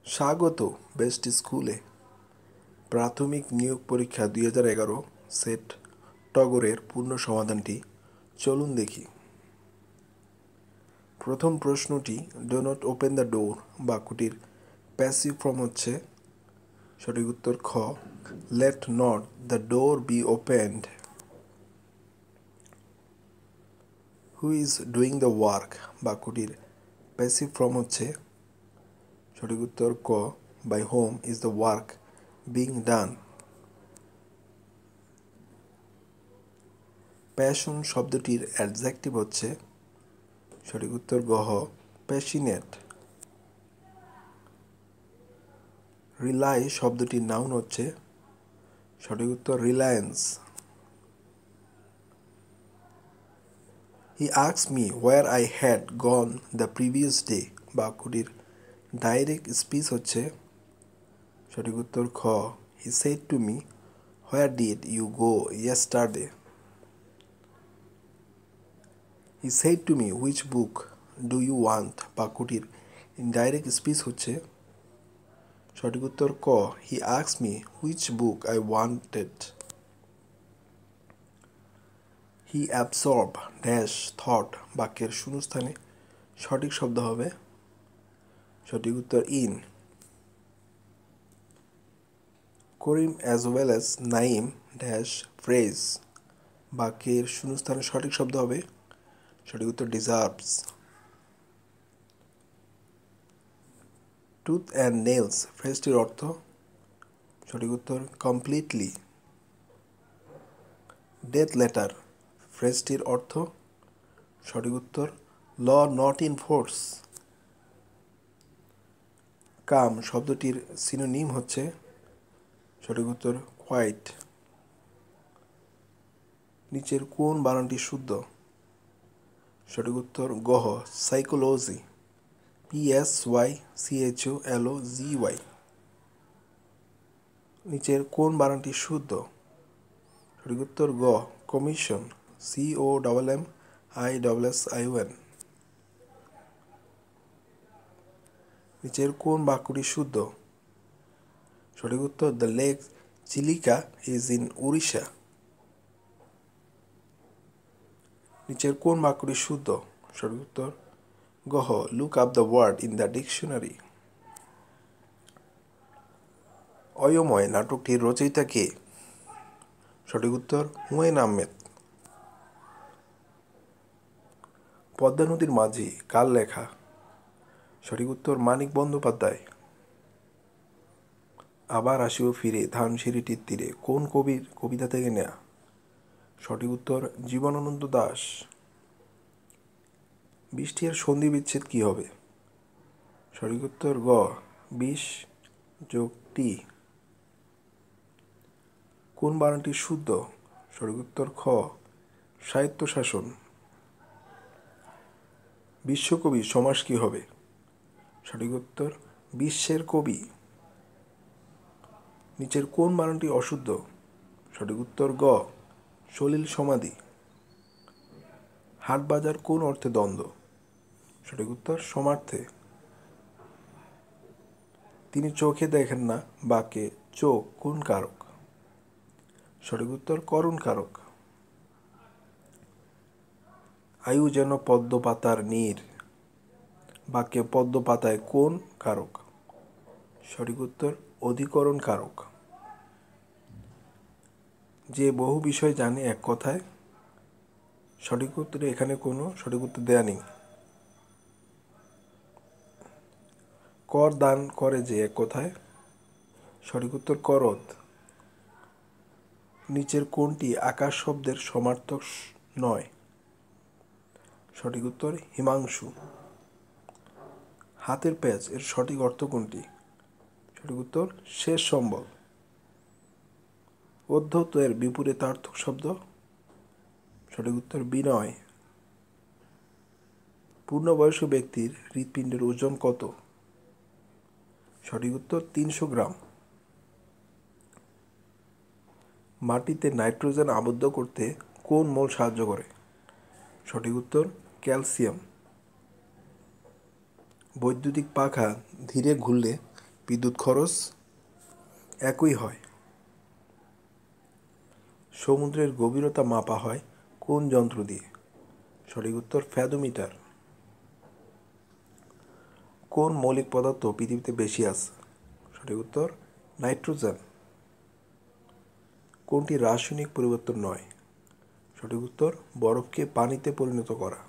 স্বাগত বেস্ট স্কুলে। প্রাথমিক নিয়োগ পরীক্ষা 2011 সেট টগরের পূর্ণ সমাধানটি চলুন দেখি। প্রথম প্রশ্নটি do not open the door বাক্যটির প্যাসিভ ফর্ম হচ্ছে, সঠিক উত্তর খ, let not the door be opened. Who is doing the work বাক্যটির প্যাসিভ ফর্ম হচ্ছে, সঠিক উত্তর ক, by whom is the work being done. Passion শব্দটির অ্যাডজেক্টিভ হচ্ছে, সঠিক উত্তর গহ, প্যাশিনেট। রিলাই শব্দটির নাউন হচ্ছে, সঠিক উত্তর reliance. He asked me where I had gone the previous day বাক্যটির ডাইরেক্ট স্পিচ হচ্ছে, সঠিক উত্তর খ, he said to me where did you go yesterday. He said to me which book do you want বাক্যটির indirect speech হচ্ছে, সঠিক উত্তর ক, he asked me which book I wanted. He absorb dash thought বাক্যের শূন্যস্থানে সঠিক শব্দ হবে, সঠিক উত্তর in. Karim as well as Naim dash phrase বাক্যের শূন্যস্থানে সঠিক শব্দ হবে, সঠিক উত্তর ডিজার্ভস। টুথ অ্যান্ড নেলস ফ্রেজটির অর্থ, সঠিক উত্তর কমপ্লিটলি। ডেথ লেটার ফ্রেজটির অর্থ, সঠিক উত্তর ল নট ইন ফোর্স। কাম শব্দটির সিনোনিম হচ্ছে, সঠিক উত্তর কোয়াইট। নিচের কোন বানানটি শুদ্ধ, সঠিক উত্তর গহ, সাইকোলজি, PSYCHOLOGY। নিচের কোন বানানটি শুদ্ধ, সঠিক উত্তর গ, কমিশন, COMMISSION। নিচের কোন বাক্যটি শুদ্ধ, সঠিক উত্তর the lake Chilika is in Orissa. নিচের কোন বাক্যটি শুদ্ধ, সঠিক উত্তর গহ, look up the word in the dictionary. Ayomoy নাটকটির রচয়িতা কে, সঠিক উত্তর হুমায়ুন আহমেদ। পদ্মা নদীর মাঝি কার লেখা, সঠিক উত্তর মানিক বন্দ্যোপাধ্যায়। আবার আসিও ফিরে ধানসিঁড়িটির তীরে কোন কবির কবিতা থেকে নেয়া, সঠিক উত্তর জীবনানন্দ দাশ। বৃষ্টি এর সন্ধি বিচ্ছেদ কি হবে, সঠিক উত্তর গ, 20 + টি। কোন বানানটি শুদ্ধ, সঠিক উত্তর খ, স্বায়ত্তশাসন। বিশ্বকবি সমাস কি হবে, সঠিক উত্তর বিশ্বের কবি। নিচের কোন বানানটি অশুদ্ধ, সঠিক উত্তর গ, সলিল সমাধি। হাট বাজার কোন অর্থে দ্বন্দ্ব, সঠিক উত্তর সমার্থে। তিনি চোখে দেখেন না বাক্যে চোখ কোন কারক, সঠিক উত্তর করণ কারক। আয়ু যেন পদ্ম পাতার নীর বাক্যে পদ্ম পাতায় কোন কারক, সঠিক উত্তর অধিকরণ কারক। যে বহু বিষয় জানে এক কথায়, সঠিক উত্তরে এখানে কোনো সঠিক উত্তর দেয়া নেই। কর দান করে যে এক কথায়, সঠিক উত্তর করদ। নিচের কোনটি আকাশ শব্দের সমার্থক নয়, সঠিক উত্তর হিমাংশু। হাতের প্যাচ এর সঠিক অর্থ কোনটি, সঠিক উত্তর শেষ সম্বল। অধ্যত এর বিপরীতার্থক শব্দ, সঠিক উত্তর বিনয়। পূর্ণবয়স্ক ব্যক্তির হৃৎপিণ্ডের ওজন কত, সঠিক উত্তর 300 গ্রাম। মাটিতে নাইট্রোজেন আবদ্ধ করতে কোন মৌল সাহায্য করে, সঠিক উত্তর ক্যালসিয়াম। বৈদ্যুতিক পাখা ধীরে ঘুরলে বিদ্যুৎ খরচ একই হয়। সমুদ্রের গভীরতা মাপা হয় কোন যন্ত্র দিয়ে? সঠিক উত্তর ফ্যাথোমিটার। কোন মৌলিক পদার্থ পৃথিবীতে বেশি আছে? সঠিক উত্তর নাইট্রোজেন। কোনটি রাসায়নিক পরিবর্তন নয়? সঠিক উত্তর বরফকে পানিতে পরিণত করা।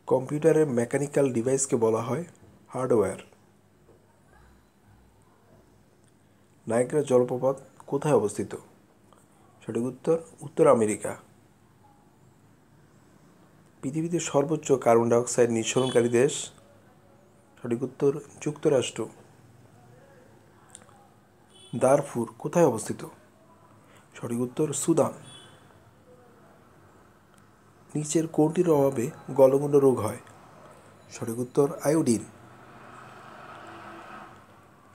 কম্পিউটারের মেকানিক্যাল ডিভাইসকে বলা হয় হার্ডওয়্যার। নায়াগ্রা জলপ্রপাত কোথায় অবস্থিত? সঠিক উত্তর উত্তর আমেরিকা। পৃথিবীতে সর্বোচ্চ কার্বন ডাইঅক্সাইড নিঃসরণকারী দেশ? সঠিক উত্তর যুক্তরাষ্ট্র। দারফুর কোথায় অবস্থিত? সঠিক উত্তর সুদান। নিচের কোনটির অভাবে গলগণ্ড রোগ হয়? সঠিক উত্তর আয়োডিন।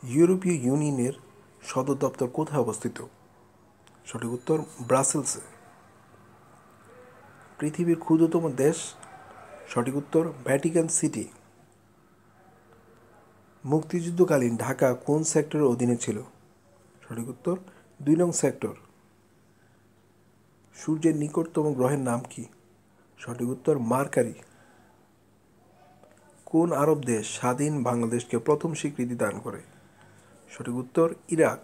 ইউরোপীয় ইউনিয়নের সদর দপ্তর কোথায় অবস্থিত? সঠিক উত্তর ব্রাসেলসে। পৃথিবীর ক্ষুদ্রতম দেশ? সঠিক উত্তর ভ্যাটিকান সিটি। মুক্তিযুদ্ধকালীন ঢাকা কোন সেক্টরের অধীনে ছিল? সঠিক উত্তর 2 নং সেক্টর। সূর্যের নিকটতম গ্রহের নাম কি? সঠিক উত্তর মার্কারি। কোন আরব দেশ স্বাধীন বাংলাদেশকে প্রথম স্বীকৃতি দান করে? সঠিক উত্তর ইরাক।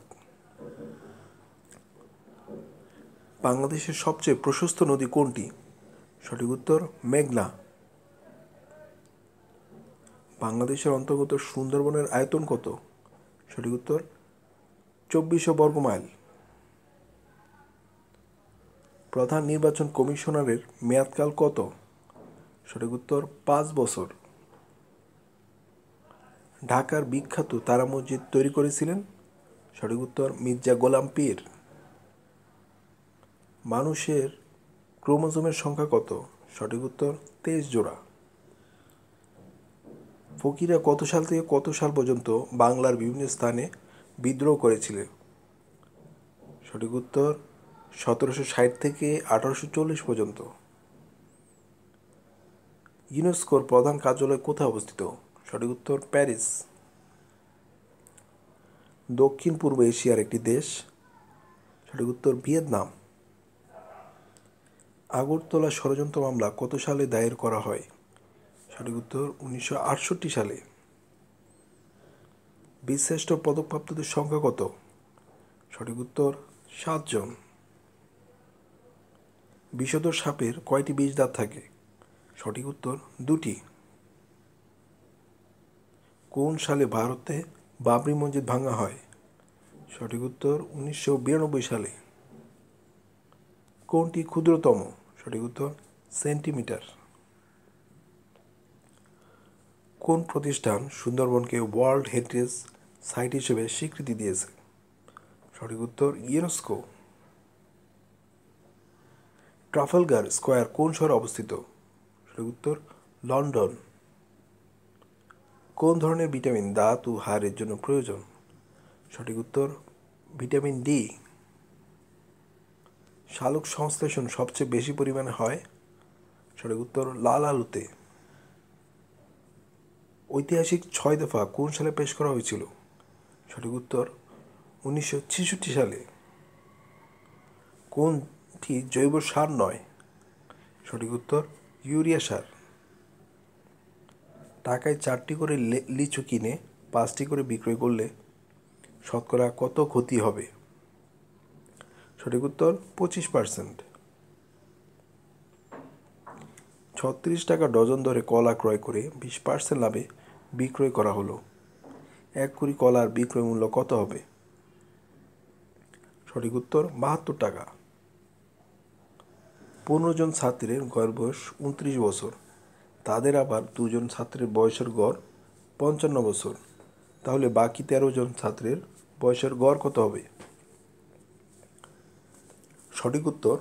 বাংলাদেশের সবচেয়ে প্রশস্ত নদী কোনটি? সঠিক উত্তর মেঘনা। বাংলাদেশের অন্তর্গত সুন্দরবনের আয়তন কত? সঠিক উত্তর 2400 বর্গমাইল। প্রধান নির্বাচন কমিশনারের মেয়াদকাল কত? সঠিক উত্তর 5 বছর। ঢাকার বিখ্যাত তারা মসজিদ তৈরি করেছিলেন? সঠিক উত্তর মির্জা গোলাম পীর। মানুষের ক্রোমোজোমের সংখ্যা কত? সঠিক উত্তর 23 জোড়া। ফকিরা কত সাল থেকে কত সাল পর্যন্ত বাংলার বিভিন্ন স্থানে বিদ্রোহ করেছিলেন? সঠিক উত্তর 1760 থেকে 1840 পর্যন্ত। ইউনেস্কোর প্রধান কার্যালয় কোথায় অবস্থিত? সঠিক উত্তর প্যারিস। দক্ষিণ পূর্ব এশিয়ার একটি দেশ? সঠিক উত্তর ভিয়েতনাম। আগরতলা ষড়যন্ত্র মামলা কত সালে দায়ের করা হয়? সঠিক উত্তর 1968 সালে। বীরশ্রেষ্ঠ পদকপ্রাপ্তদের সংখ্যা কত? সঠিক উত্তর 7 জন। বিষধর সাপের কয়টি বিষ দাঁত থাকে? সঠিক উত্তর 2টি। কোন সালে ভারতে বাবরি মসজিদ ভাঙা হয়? সঠিক উত্তর 1992 সালে। কোনটি ক্ষুদ্রতম? সঠিক উত্তর সেন্টিমিটার। কোন প্রতিষ্ঠান সুন্দরবনকে ওয়ার্ল্ড হেরিটেজ সাইট হিসেবে স্বীকৃতি দিয়েছে? সঠিক উত্তর ইউনেস্কো। ট্রাফালগার স্কয়ার কোন শহরে অবস্থিত? সঠিক উত্তর লন্ডন। কোন ধরনের ভিটামিন দাঁত ও হাড়ের জন্য প্রয়োজন? সঠিক উত্তর ভিটামিন ডি। শালক সংশ্লেষণ সবচেয়ে বেশি পরিমাণে হয়? সঠিক উত্তর লাল আলুতে। ঐতিহাসিক 6 দফা কোন সালে পেশ করা হয়েছিল? সঠিক উত্তর 1966 সালে। কোনটি জৈব সার নয়? সঠিক উত্তর ইউরিয়া সার। টাকায় 4টি করে লিচু কিনে 5টি করে বিক্রয় করলে শতকরা কত ক্ষতি হবে? সঠিক উত্তর 25%। 36 টাকা ডজন দরে কলা ক্রয় করে 20% লাভে বিক্রয় করা হলো। 1 কুড়ি কলার বিক্রয় মূল্য কত হবে? সঠিক উত্তর 72 টাকা। 15 জন ছাত্রের গড় বয়স 29 বছর, তাদের আবার 2 জন ছাত্রের বয়সের গড় 55 বছর, তাহলে বাকি 13 জন ছাত্রের বয়সের গড় কত হবে? সঠিক উত্তর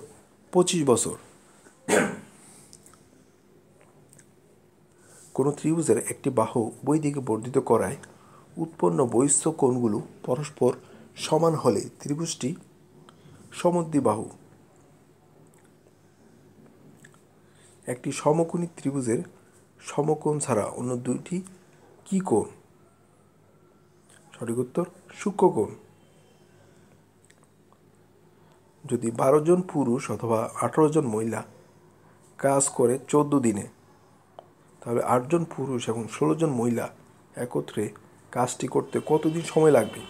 25 বছর। কোনো ত্রিভুজের একটি বাহু উভয় দিকে বর্ধিত করায় উৎপন্ন বহিস্থ কোণগুলো পরস্পর সমান হলে ত্রিভুজটি সমদ্বিবাহু। একটি সমকোণী ত্রিভুজের সমকোণ ছাড়া অন্য দুইটি কি কোণ? সঠিক উত্তর সূক্ষ্মকোণ। যদি 12 জন পুরুষ অথবা 18 জন মহিলা কাজ করে 14 দিনে, তাহলে 8 জন পুরুষ এবং 16 জন মহিলা একত্রে কাজটি করতে কতদিন সময় লাগবে?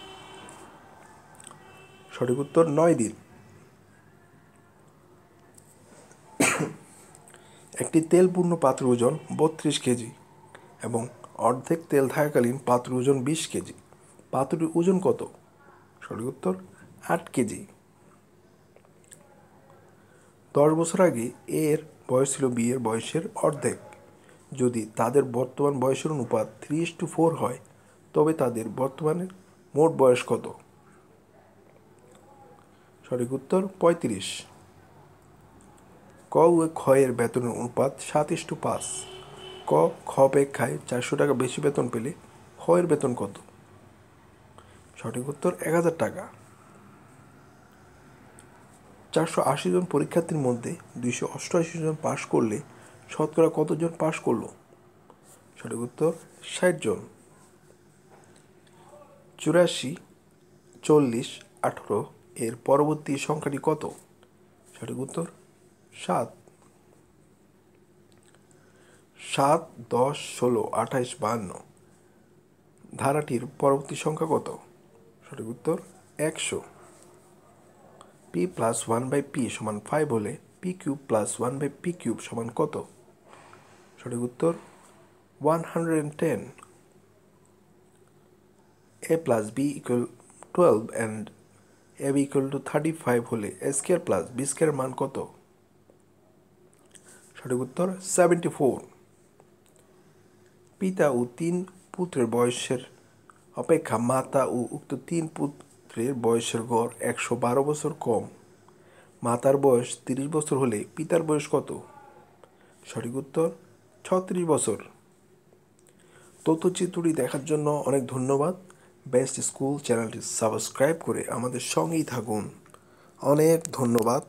সঠিক উত্তর 9 দিন। একটি তেলপূর্ণ পাত্রের ওজন 32 কেজি এবং অর্ধেক তেল থাকাকালীন পাত্রের ওজন 20 কেজি। পাত্রটির ওজন কত? সঠিক উত্তর 8 কেজি। 10 বছর আগে এর বয়স ছিল বি এর বয়সের অর্ধেক। যদি তাদের বর্তমান বয়সের অনুপাত 3:4 হয়, তবে তাদের বর্তমানের মোট বয়স কত? সঠিক উত্তর 35। ক ও খ এর বেতনের অনুপাত 7:5। ক খ অপেক্ষায় 400 টাকা বেশি বেতন পেলে খ এর বেতন কত? সঠিক উত্তর 1000 টাকা। 480 জন পরীক্ষার্থীর মধ্যে 288 জন পাশ করলে শতকরা কতজন পাশ করলো? সঠিক উত্তর 60 জন। 84, 40, 18 এর পরবর্তী সংখ্যাটি কত? সঠিক উত্তর 7। 7, 10, 16, 28, 52 ধারাটির পরবর্তী সংখ্যা কত? সঠিক উত্তর 100। p প্লাস 1/p সমান 5 হলে p cube plus 1/p cube সমান কত? সঠিক উত্তর 110। a plus b equal 12 and ab equal to 35 হলে a square plus b square মান কত? সঠিক উত্তর 74। পিতা ও 3 পুত্রের বয়সের অপেক্ষা মাতা ও উক্ত 3 পুত্রের বয়সের গড় 112 বছর কম। মাতার বয়স 30 বছর হলে পিতার বয়স কত? সঠিক উত্তর 36 বছর। তথ্যচিত্রটি দেখার জন্য অনেক ধন্যবাদ। বেস্ট স্কুল চ্যানেলটি সাবস্ক্রাইব করে আমাদের সঙ্গেই থাকুন। অনেক ধন্যবাদ।